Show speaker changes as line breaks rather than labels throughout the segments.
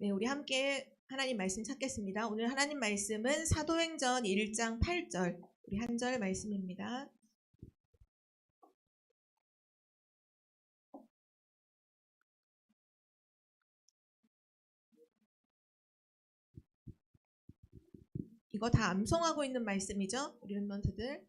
네, 우리 함께 하나님 말씀 찾겠습니다. 오늘 하나님 말씀은 사도행전 1장 8절, 우리 한 절 말씀입니다. 이거 다 암송하고 있는 말씀이죠? 우리 랩런트들.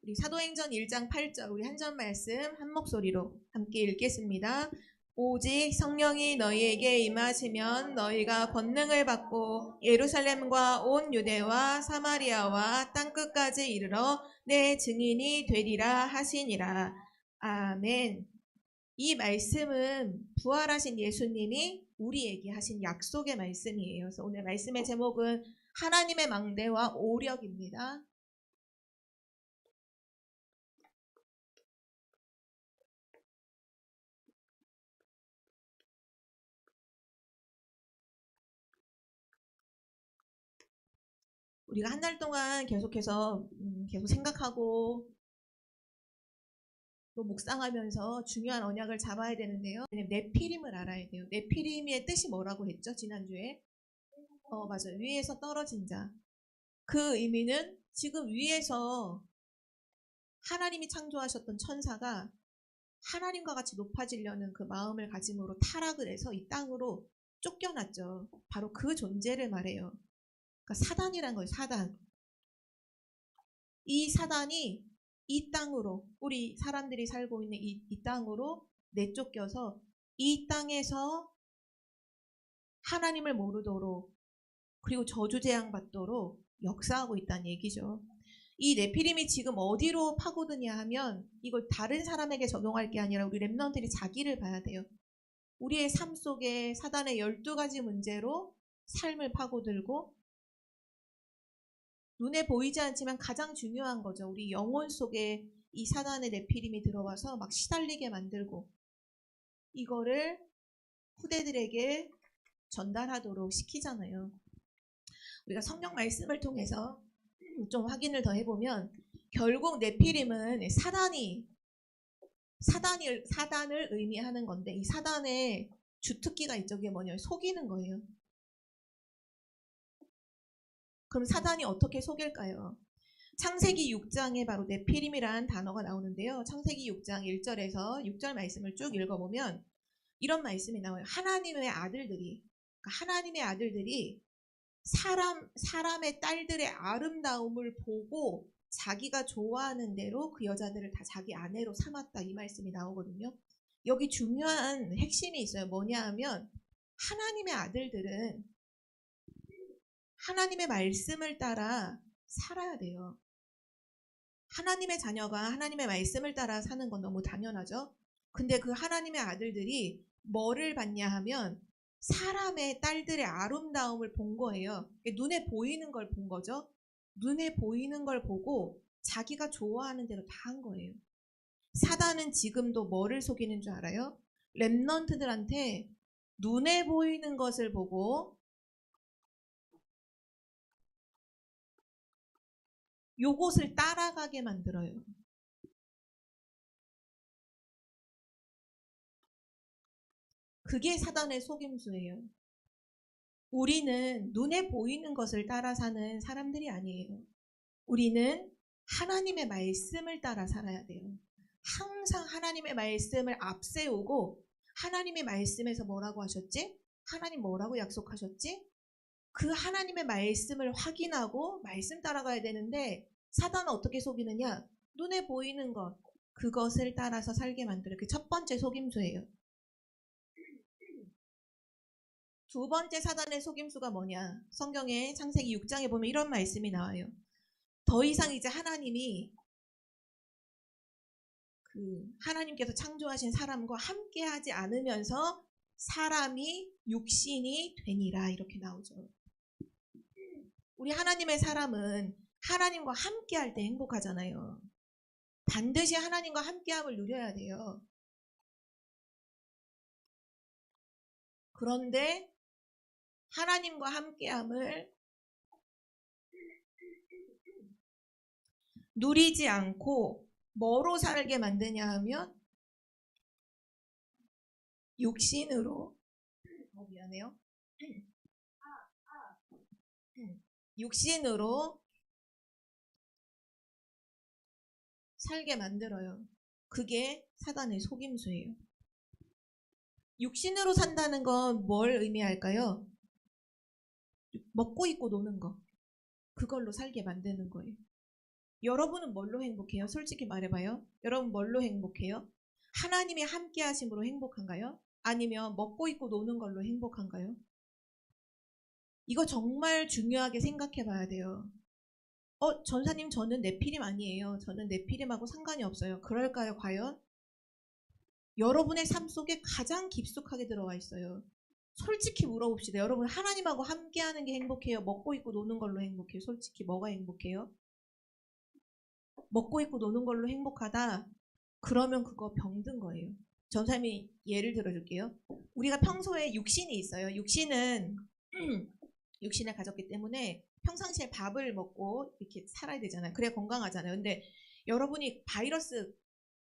우리 사도행전 1장 8절, 우리 한 절 말씀 한 목소리로 함께 읽겠습니다. 오직 성령이 너희에게 임하시면 너희가 권능을 받고 예루살렘과 온 유대와 사마리아와 땅끝까지 이르러 내 증인이 되리라 하시니라. 아멘. 이 말씀은 부활하신 예수님이 우리에게 하신 약속의 말씀이에요. 그래서 오늘 말씀의 제목은 하나님의 망대와 오력입니다. 우리가 한 달 동안 계속해서 계속 생각하고 또 묵상하면서 중요한 언약을 잡아야 되는데요. 네피림을 알아야 돼요. 네피림의 뜻이 뭐라고 했죠? 지난주에. 맞아요. 위에서 떨어진 자. 그 의미는 지금 위에서 하나님이 창조하셨던 천사가 하나님과 같이 높아지려는 그 마음을 가짐으로 타락을 해서 이 땅으로 쫓겨났죠. 바로 그 존재를 말해요. 그러니까 사단이란 거예요. 사단. 이 사단이 이 땅으로, 우리 사람들이 살고 있는 이 땅으로 내쫓겨서 이 땅에서 하나님을 모르도록, 그리고 저주재앙 받도록 역사하고 있다는 얘기죠. 이 네피림이 지금 어디로 파고드냐 하면 이걸 다른 사람에게 적용할 게 아니라 우리 랩런트들이 자기를 봐야 돼요. 우리의 삶 속에 사단의 12가지 문제로 삶을 파고들고, 눈에 보이지 않지만 가장 중요한 거죠. 우리 영혼 속에 이 사단의 네피림이 들어와서 막 시달리게 만들고, 이거를 후대들에게 전달하도록 시키잖아요. 우리가 성경 말씀을 통해서 좀 확인을 더 해보면 결국 네피림은 사단을 의미하는 건데, 이 사단의 주특기가 있죠. 그게 뭐냐면 속이는 거예요. 그럼 사단이 어떻게 속일까요? 창세기 6장에 바로 네피림이라는 단어가 나오는데요. 창세기 6장 1절에서 6절 말씀을 쭉 읽어보면 이런 말씀이 나와요. 하나님의 아들들이 사람의 딸들의 아름다움을 보고 자기가 좋아하는 대로 그 여자들을 다 자기 아내로 삼았다, 이 말씀이 나오거든요. 여기 중요한 핵심이 있어요. 뭐냐 하면 하나님의 아들들은 하나님의 말씀을 따라 살아야 돼요. 하나님의 자녀가 하나님의 말씀을 따라 사는 건 너무 당연하죠. 근데 그 하나님의 아들들이 뭐를 봤냐 하면 사람의 딸들의 아름다움을 본 거예요. 눈에 보이는 걸 본 거죠. 눈에 보이는 걸 보고 자기가 좋아하는 대로 다 한 거예요. 사단은 지금도 뭐를 속이는 줄 알아요? 랩넌트들한테 눈에 보이는 것을 보고 요것을 따라가게 만들어요. 그게 사단의 속임수예요. 우리는 눈에 보이는 것을 따라 사는 사람들이 아니에요. 우리는 하나님의 말씀을 따라 살아야 돼요. 항상 하나님의 말씀을 앞세우고, 하나님의 말씀에서 뭐라고 하셨지? 하나님 뭐라고 약속하셨지? 그 하나님의 말씀을 확인하고 말씀 따라가야 되는데, 사단은 어떻게 속이느냐? 눈에 보이는 것, 그것을 따라서 살게 만들어요. 그게 첫 번째 속임수예요. 두 번째 사단의 속임수가 뭐냐? 성경의 창세기 6장에 보면 이런 말씀이 나와요. 더 이상 이제 하나님께서 창조하신 사람과 함께 하지 않으면서 사람이 육신이 되니라, 이렇게 나오죠. 우리 하나님의 사람은 하나님과 함께 할 때 행복하잖아요. 반드시 하나님과 함께함을 누려야 돼요. 그런데 하나님과 함께함을 누리지 않고 뭐로 살게 만드냐 하면 육신으로 미안해요. 육신으로 살게 만들어요. 그게 사단의 속임수예요. 육신으로 산다는 건 뭘 의미할까요? 먹고 입고 노는 거. 그걸로 살게 만드는 거예요. 여러분은 뭘로 행복해요? 솔직히 말해봐요. 여러분 뭘로 행복해요? 하나님이 함께 하심으로 행복한가요? 아니면 먹고 입고 노는 걸로 행복한가요? 이거 정말 중요하게 생각해 봐야 돼요. 전사님 저는 네피림 아니에요. 저는 네피림하고 상관이 없어요. 그럴까요 과연? 여러분의 삶 속에 가장 깊숙하게 들어와 있어요. 솔직히 물어봅시다. 여러분 하나님하고 함께하는 게 행복해요? 먹고 입고 노는 걸로 행복해요? 솔직히 뭐가 행복해요? 먹고 입고 노는 걸로 행복하다? 그러면 그거 병든 거예요. 전사님이 예를 들어줄게요. 우리가 평소에 육신이 있어요. 육신은 육신을 가졌기 때문에 평상시에 밥을 먹고 이렇게 살아야 되잖아요. 그래야 건강하잖아요. 근데 여러분이 바이러스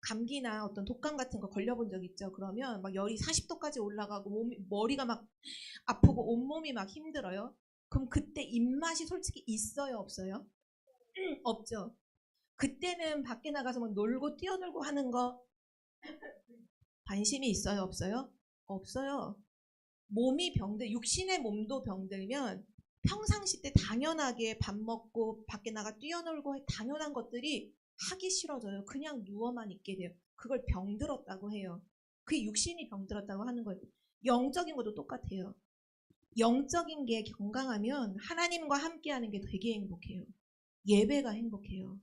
감기나 어떤 독감 같은 거 걸려본 적 있죠? 그러면 막 열이 40도까지 올라가고 머리가 막 아프고 온몸이 막 힘들어요. 그럼 그때 입맛이 솔직히 있어요? 없어요? 없죠. 그때는 밖에 나가서 막 놀고 뛰어놀고 하는 거 관심이 있어요? 없어요? 없어요. 몸이 육신의 몸도 병들면 평상시 때 당연하게 밥 먹고 밖에 나가 뛰어놀고 당연한 것들이 하기 싫어져요. 그냥 누워만 있게 돼요. 그걸 병들었다고 해요. 그게 육신이 병들었다고 하는 거예요. 영적인 것도 똑같아요. 영적인 게 건강하면 하나님과 함께하는 게 되게 행복해요. 예배가 행복해요.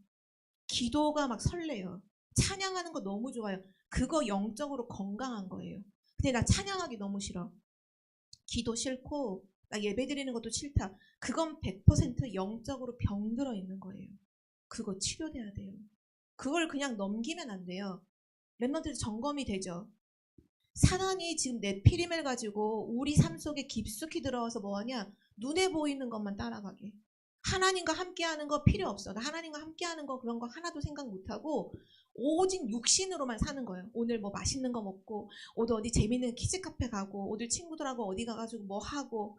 기도가 막 설레요. 찬양하는 거 너무 좋아요. 그거 영적으로 건강한 거예요. 근데 나 찬양하기 너무 싫어. 기도 싫고 나 예배 드리는 것도 싫다. 그건 100% 영적으로 병들어 있는 거예요. 그거 치료돼야 돼요. 그걸 그냥 넘기면 안 돼요. 랩런트도 점검이 되죠. 사단이 지금 네피림을 가지고 우리 삶 속에 깊숙이 들어와서 뭐하냐? 눈에 보이는 것만 따라가게. 하나님과 함께하는 거 필요 없어. 나 하나님과 함께하는 거 그런 거 하나도 생각 못하고 오직 육신으로만 사는 거예요. 오늘 뭐 맛있는 거 먹고 오늘 어디 재밌는 키즈 카페 가고 오늘 친구들하고 어디 가가지고 뭐 하고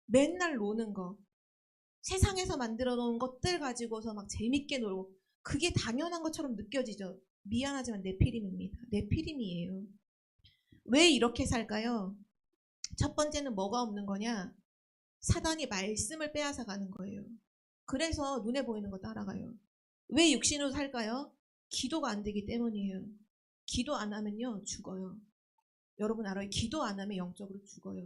맨날 노는 거. 세상에서 만들어 놓은 것들 가지고서 막 재밌게 놀고 그게 당연한 것처럼 느껴지죠. 미안하지만 네피림입니다. 네피림이에요. 왜 이렇게 살까요? 첫 번째는 뭐가 없는 거냐? 사단이 말씀을 빼앗아 가는 거예요. 그래서 눈에 보이는 거 따라가요. 왜 육신으로 살까요? 기도가 안 되기 때문이에요. 기도 안 하면요 죽어요. 여러분 알아요? 기도 안 하면 영적으로 죽어요.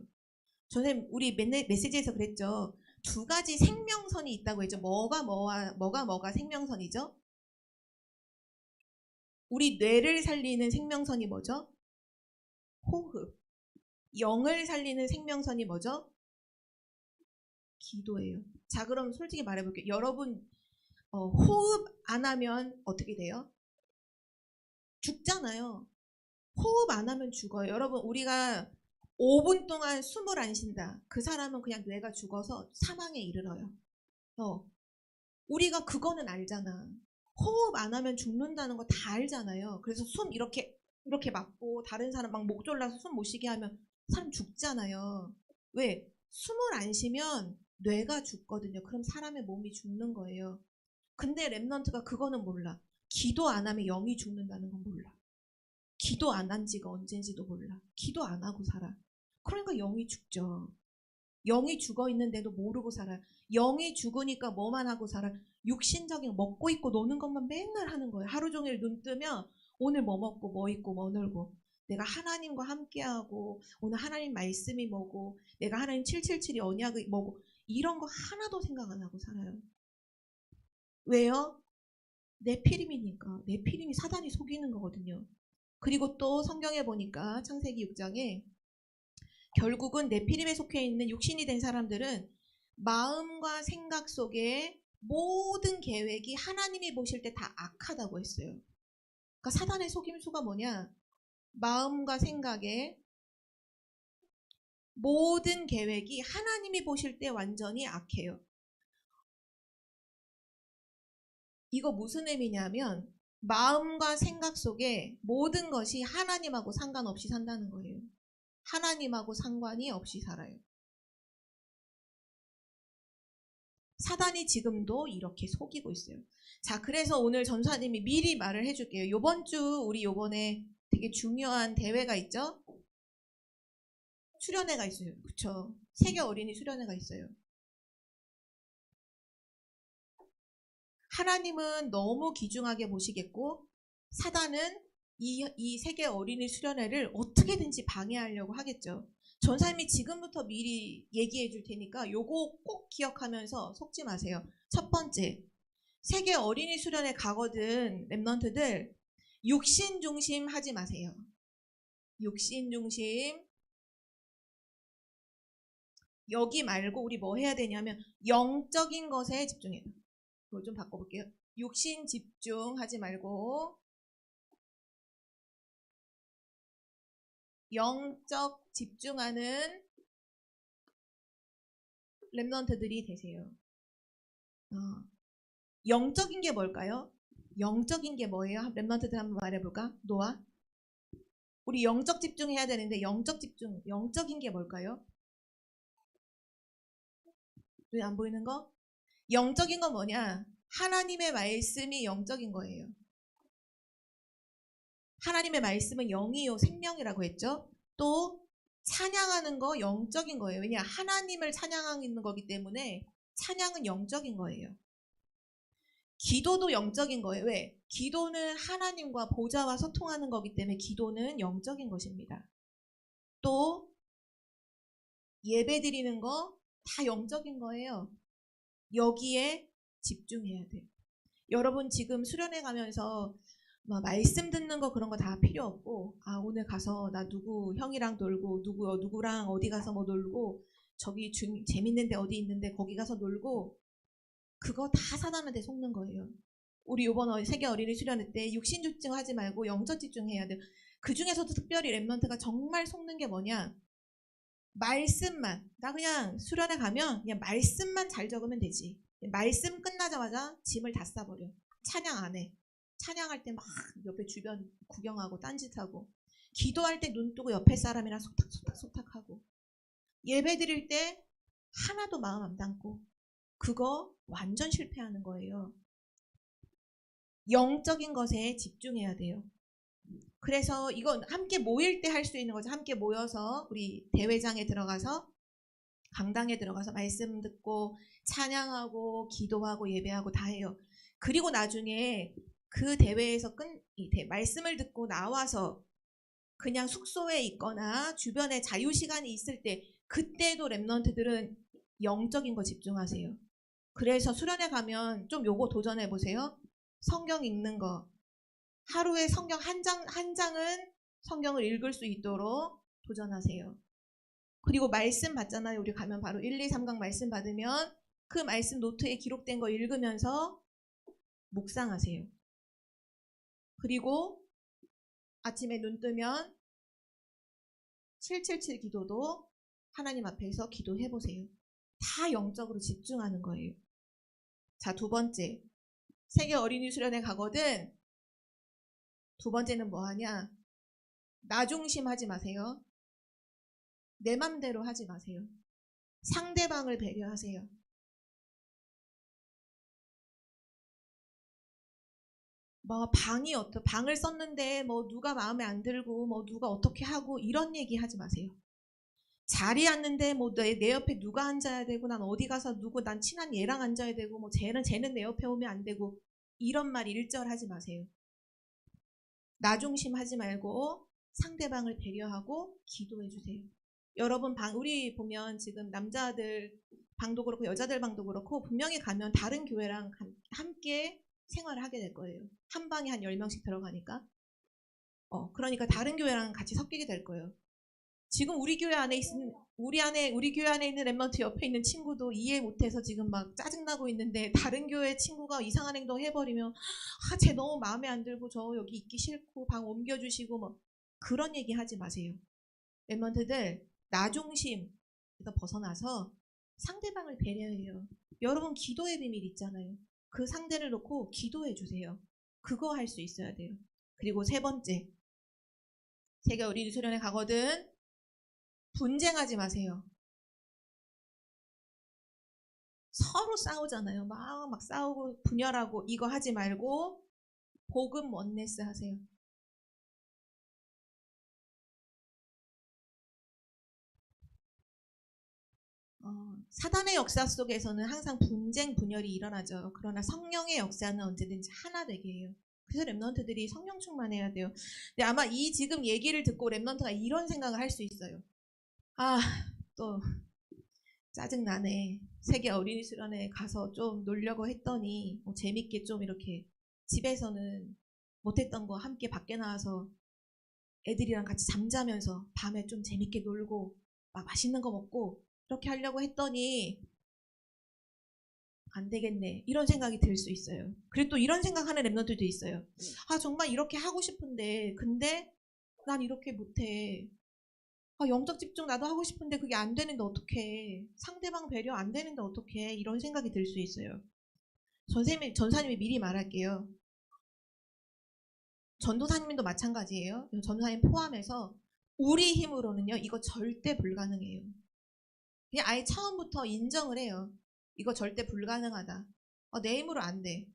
선생님 우리 메시지에서 그랬죠. 두 가지 생명선이 있다고 했죠. 뭐가 생명선이죠? 우리 뇌를 살리는 생명선이 뭐죠? 호흡. 영을 살리는 생명선이 뭐죠? 기도예요. 자 그럼 솔직히 말해볼게요. 여러분 호흡 안 하면 어떻게 돼요? 죽잖아요. 호흡 안 하면 죽어요. 여러분 우리가 5분 동안 숨을 안 쉰다. 그 사람은 그냥 뇌가 죽어서 사망에 이르러요. 우리가 그거는 알잖아. 호흡 안 하면 죽는다는 거 다 알잖아요. 그래서 숨 이렇게 막고 다른 사람 막 목 졸라서 숨 못 쉬게 하면 사람 죽잖아요. 왜? 숨을 안 쉬면 뇌가 죽거든요. 그럼 사람의 몸이 죽는 거예요. 근데 랩넌트가 그거는 몰라. 기도 안 하면 영이 죽는다는 건 몰라. 기도 안 한 지가 언젠지도 몰라. 기도 안 하고 살아. 그러니까 영이 죽죠. 영이 죽어 있는데도 모르고 살아. 영이 죽으니까 뭐만 하고 살아. 육신적인 먹고 있고 노는 것만 맨날 하는 거예요. 하루 종일 눈 뜨면 오늘 뭐 먹고 뭐 입고 뭐 놀고 내가 하나님과 함께하고 오늘 하나님 말씀이 뭐고 내가 하나님 777이 언약이 뭐고 이런 거 하나도 생각 안 하고 살아요. 왜요? 내 피림이니까. 내 피림이 사단이 속이는 거거든요. 그리고 또 성경에 보니까 창세기 6장에 결국은 네피림에 속해 있는 육신이 된 사람들은 마음과 생각 속에 모든 계획이 하나님이 보실 때 다 악하다고 했어요. 그러니까 사단의 속임수가 뭐냐? 마음과 생각에 모든 계획이 하나님이 보실 때 완전히 악해요. 이거 무슨 의미냐면 마음과 생각 속에 모든 것이 하나님하고 상관없이 산다는 거예요. 하나님하고 상관이 없이 살아요. 사단이 지금도 이렇게 속이고 있어요. 자, 그래서 오늘 전사님이 미리 말을 해줄게요. 요번 주 우리 요번에 되게 중요한 대회가 있죠? 수련회가 있어요. 그쵸? 세계 어린이 수련회가 있어요. 하나님은 너무 귀중하게 보시겠고 사단은 이 세계 어린이 수련회를 어떻게든지 방해하려고 하겠죠. 전사님이 지금부터 미리 얘기해 줄 테니까 요거 꼭 기억하면서 속지 마세요. 첫 번째, 세계 어린이 수련회 가거든 랩런트들 육신 중심 하지 마세요. 육신 중심. 여기 말고 우리 뭐 해야 되냐면 영적인 것에 집중해요. 그걸 좀 바꿔볼게요. 육신 집중하지 말고 영적 집중하는 랩런트들이 되세요. 영적인 게 뭘까요? 영적인 게 뭐예요? 랩런트들 한번 말해볼까? 노아? 우리 영적 집중해야 되는데 영적 집중, 영적인 게 뭘까요? 눈에 안 보이는 거? 영적인 건 뭐냐? 하나님의 말씀이 영적인 거예요. 하나님의 말씀은 영이요 생명이라고 했죠. 또 찬양하는 거 영적인 거예요. 왜냐? 하나님을 찬양하는 거기 때문에 찬양은 영적인 거예요. 기도도 영적인 거예요. 왜? 기도는 하나님과 보좌와 소통하는 거기 때문에 기도는 영적인 것입니다. 또 예배 드리는 거 다 영적인 거예요. 여기에 집중해야 돼요. 여러분 지금 수련회 가면서 말씀 듣는 거 그런 거 다 필요 없고 오늘 가서 나 누구 형이랑 놀고 누구랑 어디 가서 뭐 놀고 저기 재밌는 데 어디 있는데 거기 가서 놀고 그거 다 사단한테 속는 거예요. 우리 이번 세계 어린이 수련회 때 육신 집중하지 말고 영적 집중해야 돼요. 그 중에서도 특별히 랩런트가 정말 속는 게 뭐냐? 말씀만. 나 그냥 수련회 가면 그냥 말씀만 잘 적으면 되지. 말씀 끝나자마자 짐을 다 싸버려. 찬양 안 해. 찬양할 때 막 옆에 주변 구경하고 딴짓하고 기도할 때 눈 뜨고 옆에 사람이랑 속닥속닥하고 예배 드릴 때 하나도 마음 안 담고 그거 완전 실패하는 거예요. 영적인 것에 집중해야 돼요. 그래서 이건 함께 모일 때 할 수 있는 거죠. 함께 모여서 우리 대회장에 들어가서 강당에 들어가서 말씀 듣고 찬양하고 기도하고 예배하고 다 해요. 그리고 나중에 그 대회에서 말씀을 듣고 나와서 그냥 숙소에 있거나 주변에 자유시간이 있을 때 그때도 랩런트들은 영적인 거 집중하세요. 그래서 수련회 가면 좀 요거 도전해 보세요. 성경 읽는 거. 하루에 성경 한 장은 성경을 읽을 수 있도록 도전하세요. 그리고 말씀 받잖아요. 우리 가면 바로 1, 2, 3강 말씀 받으면 그 말씀 노트에 기록된 거 읽으면서 묵상하세요. 그리고 아침에 눈 뜨면 777 기도도 하나님 앞에서 기도해 보세요. 다 영적으로 집중하는 거예요. 자, 두 번째. 세계 어린이 수련회 가거든. 두 번째는 뭐 하냐? 나 중심하지 마세요. 내 맘대로 하지 마세요. 상대방을 배려하세요. 방을 썼는데 누가 마음에 안 들고 누가 어떻게 하고 이런 얘기 하지 마세요. 자리에 앉는데 내 옆에 누가 앉아야 되고 난 어디 가서 난 친한 얘랑 앉아야 되고 쟤는 내 옆에 오면 안 되고 이런 말 일절하지 마세요. 나 중심하지 말고 상대방을 배려하고 기도해 주세요. 여러분 우리 보면 지금 남자들 방도 그렇고 여자들 방도 그렇고 분명히 가면 다른 교회랑 함께 생활을 하게 될 거예요. 한 방에 한 10명씩 들어가니까. 그러니까 다른 교회랑 같이 섞이게 될 거예요. 지금 우리 교회 안에 있는 랩런트 옆에 있는 친구도 이해 못해서 지금 막 짜증나고 있는데 다른 교회 친구가 이상한 행동 해버리면 쟤 너무 마음에 안 들고 저 여기 있기 싫고 방 옮겨주시고 그런 얘기 하지 마세요. 랩런트들 나 중심에서 벗어나서 상대방을 배려해요. 여러분 기도의 비밀 있잖아요. 그 상대를 놓고 기도해 주세요. 그거 할 수 있어야 돼요. 그리고 세 번째, 세계 어린이 수련회 가거든 분쟁하지 마세요. 서로 싸우잖아요. 막 싸우고 분열하고 이거 하지 말고 복음 원네스 하세요. 사단의 역사 속에서는 항상 분쟁, 분열이 일어나죠. 그러나 성령의 역사는 언제든지 하나 되게 해요. 그래서 랩넌트들이 성령 충만해야 돼요. 근데 아마 이 지금 얘기를 듣고 랩넌트가 이런 생각을 할 수 있어요. 아, 또 짜증나네. 세계 어린이 수련회 가서 좀 놀려고 했더니 재밌게 좀 이렇게 집에서는 못했던 거 함께 밖에 나와서 애들이랑 같이 잠자면서 밤에 좀 재밌게 놀고 막 맛있는 거 먹고 이렇게 하려고 했더니 안 되겠네. 이런 생각이 들 수 있어요. 그리고 또 이런 생각하는 랩런트도 있어요. 아 정말 이렇게 하고 싶은데 근데 난 이렇게 못해. 영적 집중 나도 하고 싶은데 그게 안 되는데 어떡해. 상대방 배려 안 되는데 어떡해. 이런 생각이 들 수 있어요. 전사님이 미리 말할게요. 전도사님도 마찬가지예요. 전도사님 포함해서 우리 힘으로는요. 이거 절대 불가능해요. 그냥 아예 처음부터 인정을 해요. 이거 절대 불가능하다. 내 힘으로 안 돼.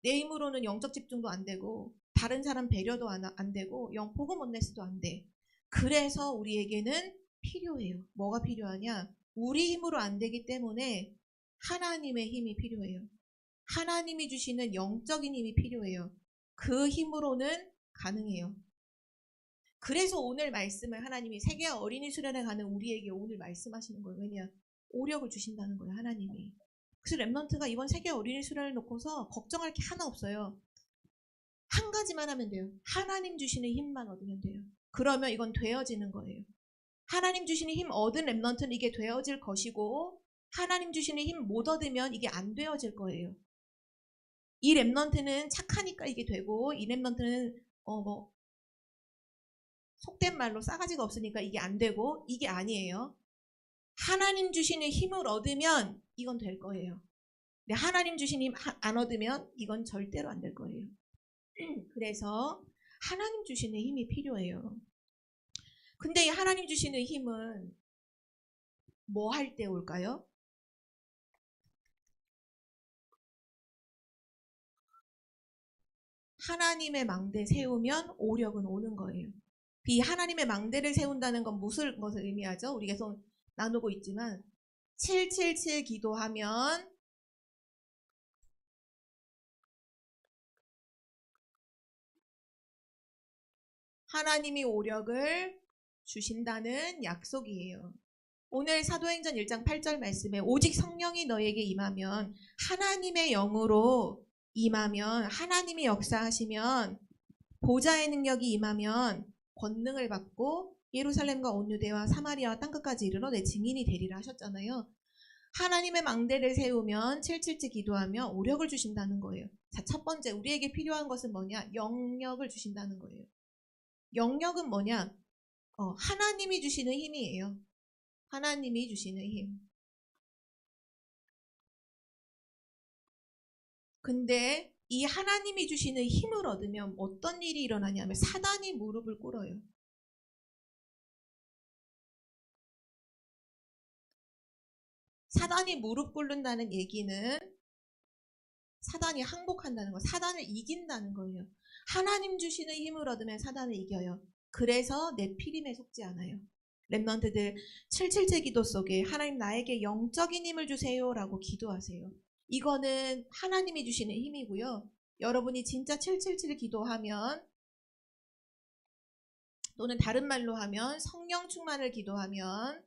내 힘으로는 영적 집중도 안 되고 다른 사람 배려도 안 되고 복음 원네스도 안 돼. 그래서 우리에게는 필요해요. 뭐가 필요하냐? 우리 힘으로 안 되기 때문에 하나님의 힘이 필요해요. 하나님이 주시는 영적인 힘이 필요해요. 그 힘으로는 가능해요. 그래서 오늘 말씀을 하나님이 세계 어린이 수련회 가는 우리에게 오늘 말씀하시는 거예요. 왜냐? 오력을 주신다는 거예요. 하나님이. 그래서 랩넌트가 이번 세계 어린이 수련을 놓고서 걱정할 게 하나 없어요. 한 가지만 하면 돼요. 하나님 주시는 힘만 얻으면 돼요. 그러면 이건 되어지는 거예요. 하나님 주시는 힘 얻은 랩넌트는 이게 되어질 것이고 하나님 주시는 힘 못 얻으면 이게 안 되어질 거예요. 이 랩넌트는 착하니까 이게 되고 이 랩넌트는 속된 말로 싸가지가 없으니까 이게 안 되고 이게 아니에요. 하나님 주시는 힘을 얻으면 이건 될 거예요. 근데 하나님 주신 힘 안 얻으면 이건 절대로 안 될 거예요. 그래서 하나님 주시는 힘이 필요해요. 근데 이 하나님 주시는 힘은 뭐 할 때 올까요? 하나님의 망대 세우면 오력은 오는 거예요. 이 하나님의 망대를 세운다는 건 무슨 것을 의미하죠? 우리 계속 나누고 있지만 777 기도하면 하나님이 오력을 주신다는 약속이에요. 오늘 사도행전 1장 8절 말씀에 오직 성령이 너에게 임하면 하나님의 영으로 임하면 하나님이 역사하시면 보좌의 능력이 임하면 권능을 받고 예루살렘과 온 유대와 사마리아와 땅끝까지 이르러 내 증인이 되리라 하셨잖아요. 하나님의 망대를 세우면 777 기도하며 오력을 주신다는 거예요. 자, 첫 번째 우리에게 필요한 것은 뭐냐? 영력을 주신다는 거예요. 영력은 뭐냐? 하나님이 주시는 힘이에요. 하나님이 주시는 힘. 근데 이 하나님이 주시는 힘을 얻으면 어떤 일이 일어나냐면 사단이 무릎을 꿇어요. 사단이 무릎 꿇는다는 얘기는 사단이 항복한다는 거, 사단을 이긴다는 거예요. 하나님 주시는 힘을 얻으면 사단을 이겨요. 그래서 네피림에 속지 않아요. 랩런트들 777 기도 속에 하나님 나에게 영적인 힘을 주세요 라고 기도하세요. 이거는 하나님이 주시는 힘이고요. 여러분이 진짜 777 기도하면 또는 다른 말로 하면 성령 충만을 기도하면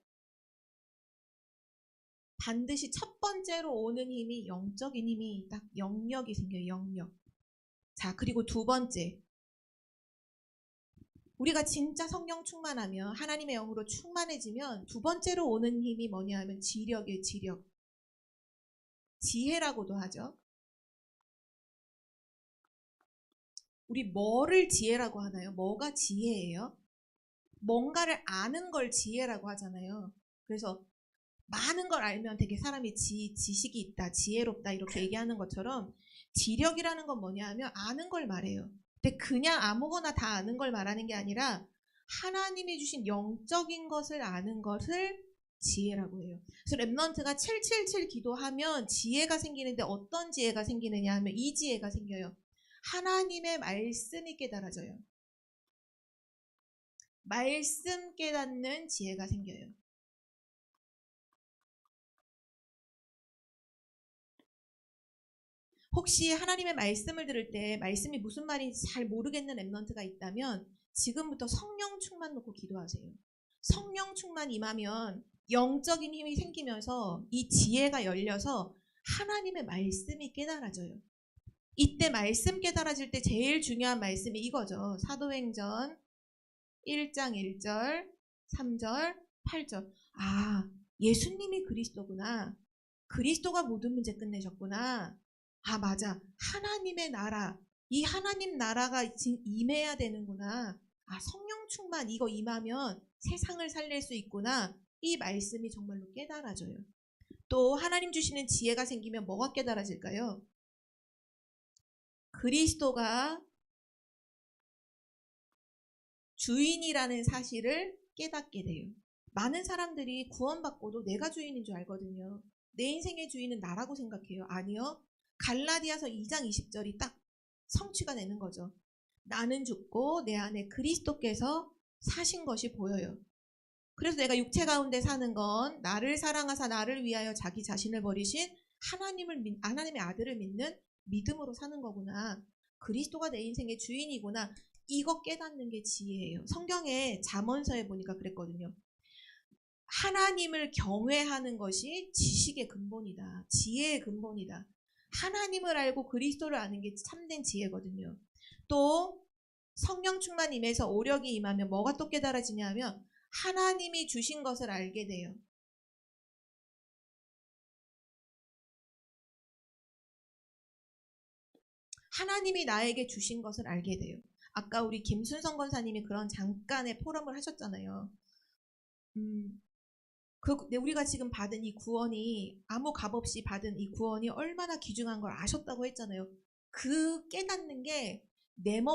반드시 첫 번째로 오는 힘이 영적인 힘이 딱 영력이 생겨요. 영력. 자, 그리고 두 번째. 우리가 진짜 성령 충만하면 하나님의 영으로 충만해지면 두 번째로 오는 힘이 뭐냐 하면 지력이에요. 지력. 지혜라고도 하죠. 우리 뭐를 지혜라고 하나요? 뭐가 지혜예요? 뭔가를 아는 걸 지혜라고 하잖아요. 그래서 많은 걸 알면 되게 사람이 지식이 있다, 지혜롭다 이렇게 얘기하는 것처럼 지력이라는 건 뭐냐 하면 아는 걸 말해요. 근데 그냥 아무거나 다 아는 걸 말하는 게 아니라 하나님이 주신 영적인 것을 아는 것을 지혜라고 해요. 그래서 렘넌트가 777 기도하면 지혜가 생기는데 어떤 지혜가 생기느냐 하면 이 지혜가 생겨요. 하나님의 말씀이 깨달아져요. 말씀 깨닫는 지혜가 생겨요. 혹시 하나님의 말씀을 들을 때 말씀이 무슨 말인지 잘 모르겠는 렘넌트가 있다면 지금부터 성령 충만 놓고 기도하세요. 성령 충만 임하면 영적인 힘이 생기면서 이 지혜가 열려서 하나님의 말씀이 깨달아져요. 이때 말씀 깨달아질 때 제일 중요한 말씀이 이거죠. 사도행전 1장 1절, 3절, 8절. 아, 예수님이 그리스도구나. 그리스도가 모든 문제 끝내셨구나. 아, 맞아. 하나님의 나라. 이 하나님 나라가 임해야 되는구나. 아, 성령 충만 이거 임하면 세상을 살릴 수 있구나. 이 말씀이 정말로 깨달아져요. 또 하나님 주시는 지혜가 생기면 뭐가 깨달아질까요? 그리스도가 주인이라는 사실을 깨닫게 돼요. 많은 사람들이 구원받고도 내가 주인인 줄 알거든요. 내 인생의 주인은 나라고 생각해요. 아니요. 갈라디아서 2장 20절이 딱 성취가 되는 거죠. 나는 죽고 내 안에 그리스도께서 사신 것이 보여요. 그래서 내가 육체 가운데 사는 건 나를 사랑하사 나를 위하여 자기 자신을 버리신 하나님의 아들을 믿는 믿음으로 사는 거구나. 그리스도가 내 인생의 주인이구나. 이거 깨닫는 게 지혜예요. 성경에 잠언서에 보니까 그랬거든요. 하나님을 경외하는 것이 지식의 근본이다. 지혜의 근본이다. 하나님을 알고 그리스도를 아는 게 참된 지혜거든요. 또 성령 충만 임해서 오력이 임하면 뭐가 또 깨달아지냐 하면 하나님이 주신 것을 알게 돼요. 하나님이 나에게 주신 것을 알게 돼요. 아까 우리 김순성 권사님이 그런 잠깐의 포럼을 하셨잖아요. 우리가 지금 받은 이 구원이 아무 값 없이 받은 이 구원이 얼마나 귀중한 걸 아셨다고 했잖아요. 그 깨닫는 게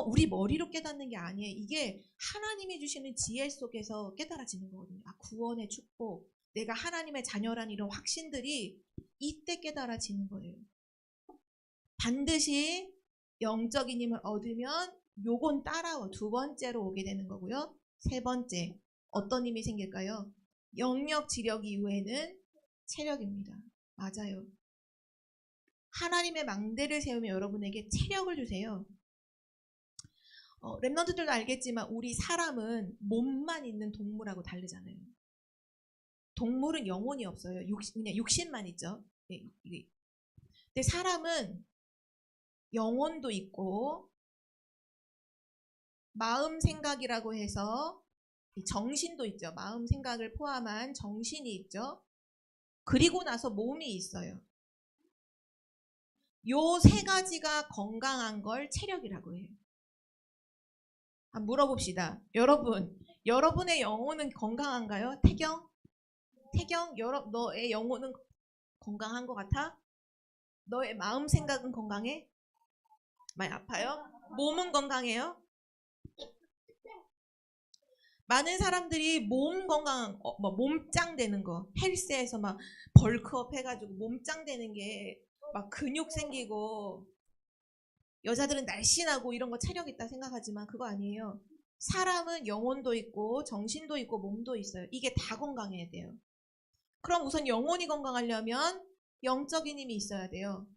우리 머리로 깨닫는 게 아니에요. 이게 하나님이 주시는 지혜 속에서 깨달아지는 거거든요. 아, 구원의 축복, 내가 하나님의 자녀란 이런 확신들이 이때 깨달아지는 거예요. 반드시 영적인 힘을 얻으면 요건 따라와 두 번째로 오게 되는 거고요. 세 번째, 어떤 힘이 생길까요? 영역, 지력 이후에는 체력입니다. 맞아요. 하나님의 망대를 세우면 여러분에게 체력을 주세요. 랩런트들도 알겠지만 우리 사람은 몸만 있는 동물하고 다르잖아요. 동물은 영혼이 없어요. 그냥 육신만 있죠. 근데 사람은 영혼도 있고 마음 생각이라고 해서 정신도 있죠. 마음 생각을 포함한 정신이 있죠. 그리고 나서 몸이 있어요. 요 세 가지가 건강한 걸 체력이라고 해요. 한번 물어봅시다. 여러분의 영혼은 건강한가요? 태경, 너의 영혼은 건강한 것 같아? 너의 마음 생각은 건강해? 많이 아파요? 몸은 건강해요? 많은 사람들이 몸 건강, 몸짱 되는 거, 헬스에서 막 벌크업 해가지고 몸짱 되는 게 막 근육 생기고, 여자들은 날씬하고 이런 거 체력 있다 생각하지만 그거 아니에요. 사람은 영혼도 있고, 정신도 있고, 몸도 있어요. 이게 다 건강해야 돼요. 그럼 우선 영혼이 건강하려면 영적인 힘이 있어야 돼요.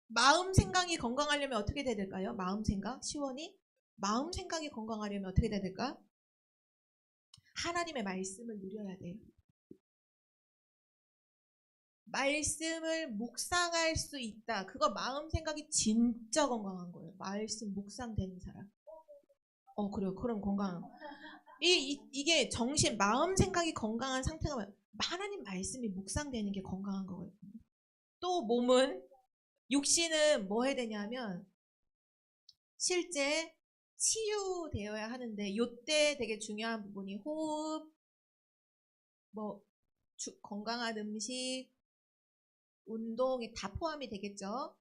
마음 생각이 건강하려면 어떻게 돼야 될까요? 마음 생각? 시원이? 마음 생각이 건강하려면 어떻게 돼야 될까? 하나님의 말씀을 누려야 돼요. 말씀을 묵상할 수 있다. 그거 마음 생각이 진짜 건강한 거예요. 말씀 묵상되는 사람. 그래요. 그럼 건강. 이게 정신, 마음 생각이 건강한 상태가 하나님 말씀이 묵상되는 게 건강한 거거든요. 또 몸은, 육신은 뭐 해야 되냐면 실제 치유되어야 하는데 요때 되게 중요한 부분이 호흡, 뭐 건강한 음식, 운동이 다 포함이 되겠죠.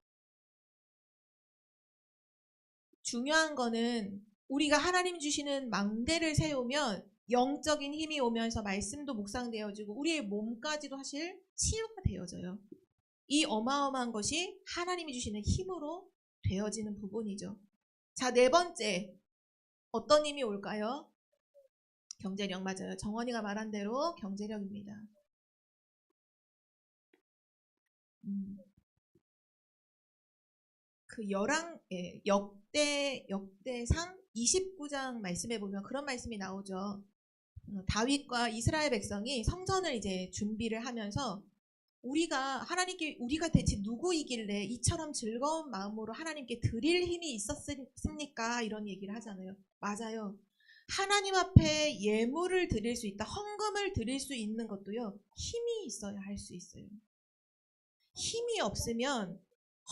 중요한 거는 우리가 하나님 주시는 망대를 세우면 영적인 힘이 오면서 말씀도 묵상되어지고 우리의 몸까지도 사실 치유가 되어져요. 이 어마어마한 것이 하나님이 주시는 힘으로 되어지는 부분이죠. 자, 네 번째. 어떤 힘이 올까요? 경제력 맞아요. 정원이가 말한 대로 경제력입니다. 그 역대상 29장 말씀에 보면 그런 말씀이 나오죠. 다윗과 이스라엘 백성이 성전을 이제 준비를 하면서 우리가 대체 누구이길래 이처럼 즐거운 마음으로 하나님께 드릴 힘이 있었습니까? 이런 얘기를 하잖아요. 맞아요. 하나님 앞에 예물을 드릴 수 있다. 헌금을 드릴 수 있는 것도요. 힘이 있어야 할 수 있어요. 힘이 없으면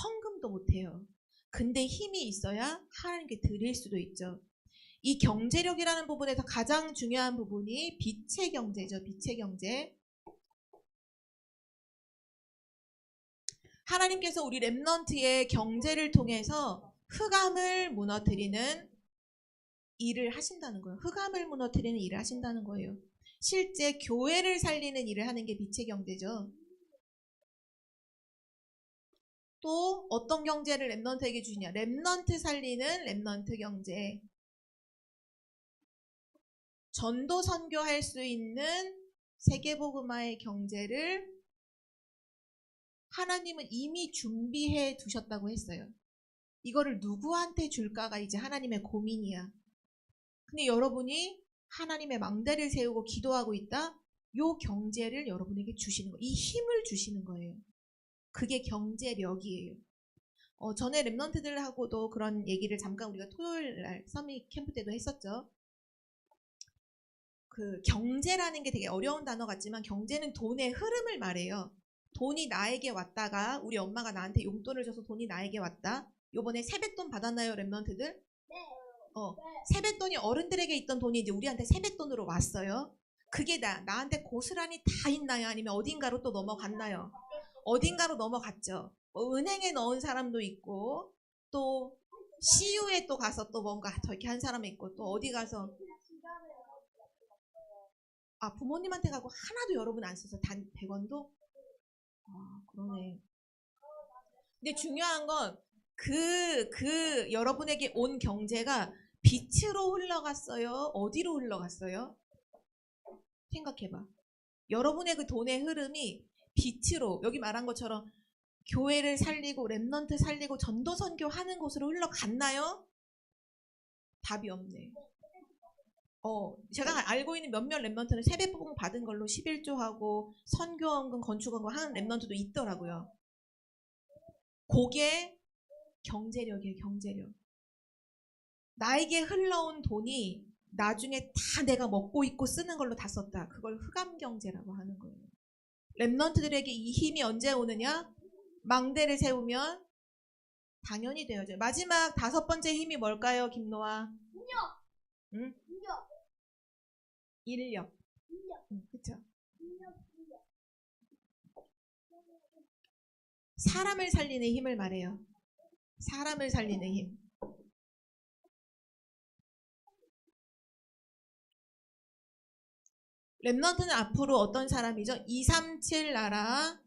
헌금도 못해요. 근데 힘이 있어야 하나님께 드릴 수도 있죠. 이 경제력이라는 부분에서 가장 중요한 부분이 빛의 경제죠. 빛의 경제. 하나님께서 우리 렘넌트의 경제를 통해서 흑암을 무너뜨리는 일을 하신다는 거예요. 흑암을 무너뜨리는 일을 하신다는 거예요. 실제 교회를 살리는 일을 하는 게 빛의 경제죠. 또 어떤 경제를 렘넌트에게 주시냐. 렘넌트 살리는 렘넌트 경제. 전도 선교할 수 있는 세계복음화의 경제를 하나님은 이미 준비해 두셨다고 했어요. 이거를 누구한테 줄까가 이제 하나님의 고민이야. 근데 여러분이 하나님의 망대를 세우고 기도하고 있다? 요 경제를 여러분에게 주시는 거예요. 이 힘을 주시는 거예요. 그게 경제력이에요. 전에 랩런트들하고도 그런 얘기를 잠깐 우리가 토요일 날 서밋 캠프 때도 했었죠. 그 경제라는 게 되게 어려운 단어 같지만 경제는 돈의 흐름을 말해요. 돈이 나에게 왔다가 우리 엄마가 나한테 용돈을 줘서 돈이 나에게 왔다. 요번에 세뱃돈 받았나요, 랩런트들?
네.
세뱃돈이 어른들에게 있던 돈이 이제 우리한테 세뱃돈으로 왔어요. 그게 나한테 고스란히 다 있나요? 아니면 어딘가로 또 넘어갔나요? 어딘가로 넘어갔죠. 뭐 은행에 넣은 사람도 있고 또 CU에 또 가서 또 뭔가 저렇게 한 사람이 있고 또 어디 가서 부모님한테 가고 하나도 여러분 안 써서 단 100원도? 그러네. 근데 중요한 건 여러분에게 온 경제가 빛으로 흘러갔어요? 어디로 흘러갔어요? 생각해봐. 여러분의 그 돈의 흐름이 빛으로, 여기 말한 것처럼 교회를 살리고 렘넌트 살리고 전도 선교하는 곳으로 흘러갔나요? 답이 없네. 제가 알고 있는 몇몇 렘넌트는 세배복음 받은 걸로 11조하고 선교원금 건축원금 하는 렘넌트도 있더라고요. 그게 경제력이에요. 경제력. 나에게 흘러온 돈이 나중에 다 내가 먹고 있고 쓰는 걸로 다 썼다. 그걸 흑암 경제라고 하는 거예요. 렘넌트들에게 이 힘이 언제 오느냐? 망대를 세우면 당연히 되어져요. 마지막 5번째 힘이 뭘까요, 김노아?
인력.
응? 인력. 그쵸? 사람을 살리는 힘을 말해요. 사람을 살리는 힘. 렘넌트는 앞으로 어떤 사람이죠? 237 나라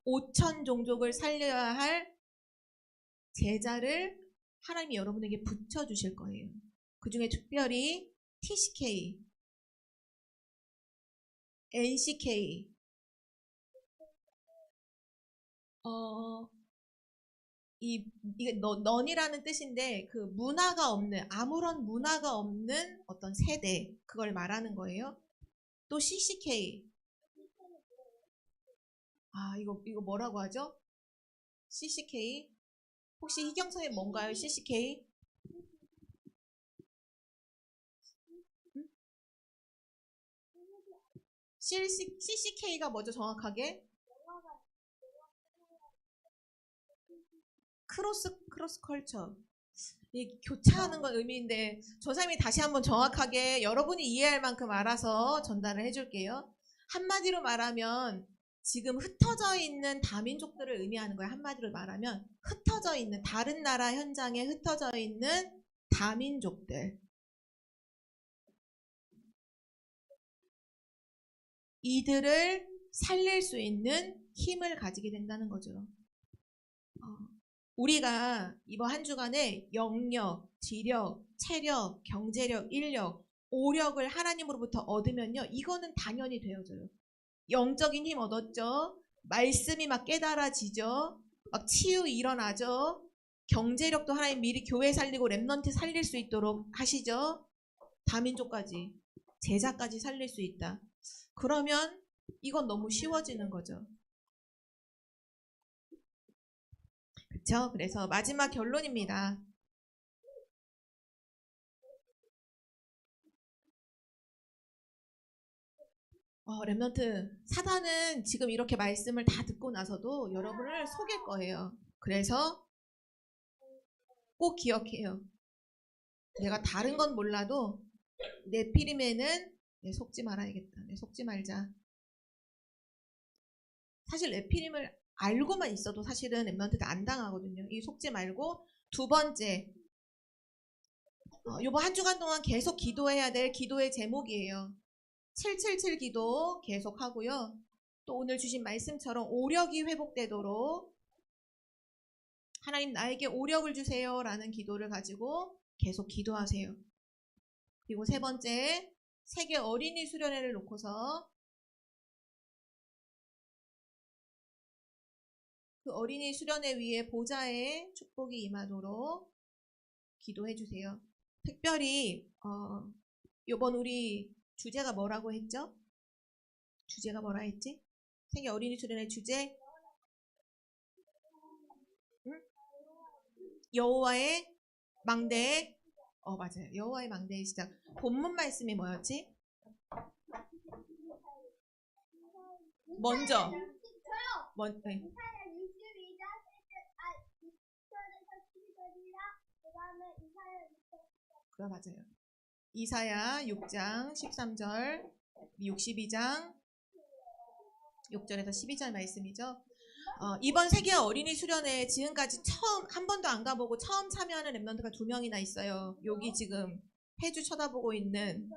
5천 종족을 살려야 할 제자를 하나님이 여러분에게 붙여주실 거예요. 그 중에 특별히 TCK, NCK, 이게 넌이라는 뜻인데 그 문화가 없는, 아무런 문화가 없는 어떤 세대, 그걸 말하는 거예요. 또 CCK, 이거 뭐라고 하죠? CCK, 혹시 희경선이 뭔가요? CCK? CCK가 뭐죠, 정확하게? 크로스 컬처. 이 교차하는 건 의미인데 저 사람이 다시 한번 정확하게 여러분이 이해할 만큼 알아서 전달을 해줄게요. 한마디로 말하면 지금 흩어져 있는 다민족들을 의미하는 거예요. 한마디로 말하면 흩어져 있는 다른 나라 현장에 흩어져 있는 다민족들. 이들을 살릴 수 있는 힘을 가지게 된다는 거죠. 우리가 이번 한 주간에 영력, 지력, 체력, 경제력, 인력, 오력을 하나님으로부터 얻으면요. 이거는 당연히 되어져요. 영적인 힘 얻었죠. 말씀이 막 깨달아지죠. 막 치유 일어나죠. 경제력도 하나님 미리 교회 살리고 렘넌트 살릴 수 있도록 하시죠. 다민족까지, 제자까지 살릴 수 있다. 그러면 이건 너무 쉬워지는 거죠. 그렇죠? 그래서 마지막 결론입니다. 렘넌트, 사단은 지금 이렇게 말씀을 다 듣고 나서도 여러분을 속일 거예요. 그래서 꼭 기억해요. 내가 다른 건 몰라도 네피림에는 속지 말아야겠다. 속지 말자. 사실 네피림을 알고만 있어도 사실은 렘넌트도 안 당하거든요. 이 속지 말고 두 번째, 요번 한 주간 동안 계속 기도해야 될 기도의 제목이에요. 777 기도 계속 하고요. 또 오늘 주신 말씀처럼 오력이 회복되도록 하나님 나에게 오력을 주세요 라는 기도를 가지고 계속 기도하세요. 그리고 세 번째, 세계 어린이 수련회를 놓고서 그 어린이 수련회 위에 보좌의 축복이 임하도록 기도해 주세요. 특별히 요번 우리 주제가 뭐라고 했죠? 주제가 뭐라 했지? 세계 어린이 수련회 주제? 응? 여호와의 망대의 맞아요. 여호와의 망대의 시작. 본문 말씀이 뭐였지? 먼저 네. 그거 맞아요. 이사야 6장 13절, 62장 6절에서 12절 말씀이죠. 이번 세계 어린이 수련회 지금까지 처음 한 번도 안 가보고 처음 참여하는 렘넌트가 2명이나 있어요. 여기 지금 해주 쳐다보고 있는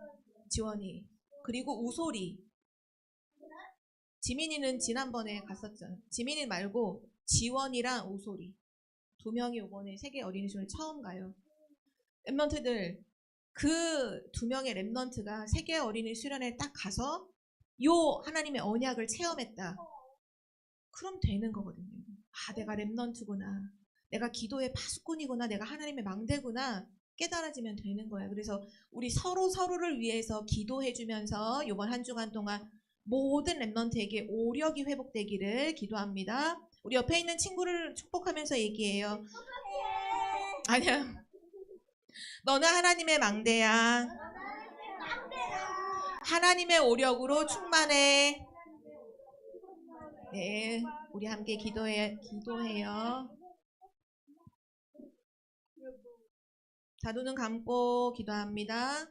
지원이, 그리고 우소리. 지민이는 지난번에 갔었죠. 지민이 말고 지원이랑 우소리 2명이 이번에 세계 어린이 수련회 처음 가요. 렘넌트들, 그 2명의 렘넌트가 세계 어린이 수련회에 딱 가서 요 하나님의 언약을 체험했다. 그럼 되는 거거든요. 내가 렘넌트구나. 내가 기도의 파수꾼이구나. 내가 하나님의 망대구나. 깨달아지면 되는 거예요. 그래서 우리 서로를 위해서 기도해주면서 이번 한 주간 동안 모든 렘넌트에게 오력이 회복되기를 기도합니다. 우리 옆에 있는 친구를 축복하면서 얘기해요. 아니야. 너는 하나님의 망대야. 하나님의 오력으로 충만해. 네, 우리 함께 기도해요. 자, 눈은 감고 기도합니다.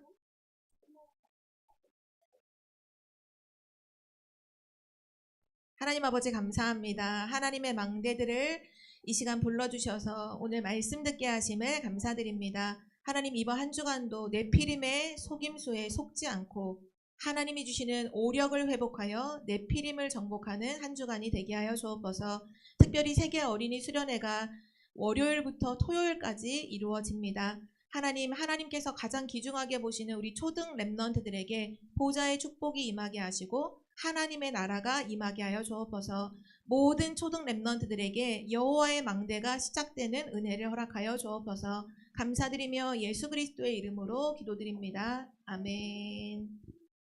하나님 아버지 감사합니다. 하나님의 망대들을 이 시간 불러주셔서 오늘 말씀 듣게 하심을 감사드립니다. 하나님, 이번 한 주간도 네피림의 속임수에 속지 않고 하나님이 주시는 오력을 회복하여 네피림을 정복하는 한 주간이 되게 하여 주옵소서. 특별히 세계 어린이 수련회가 월요일부터 토요일까지 이루어집니다. 하나님께서 가장 귀중하게 보시는 우리 초등 렘넌트들에게 보좌의 축복이 임하게 하시고 하나님의 나라가 임하게 하여 주옵소서. 모든 초등 렘넌트들에게 여호와의 망대가 시작되는 은혜를 허락하여 주옵소서. 감사드리며 예수 그리스도의 이름으로 기도드립니다. 아멘.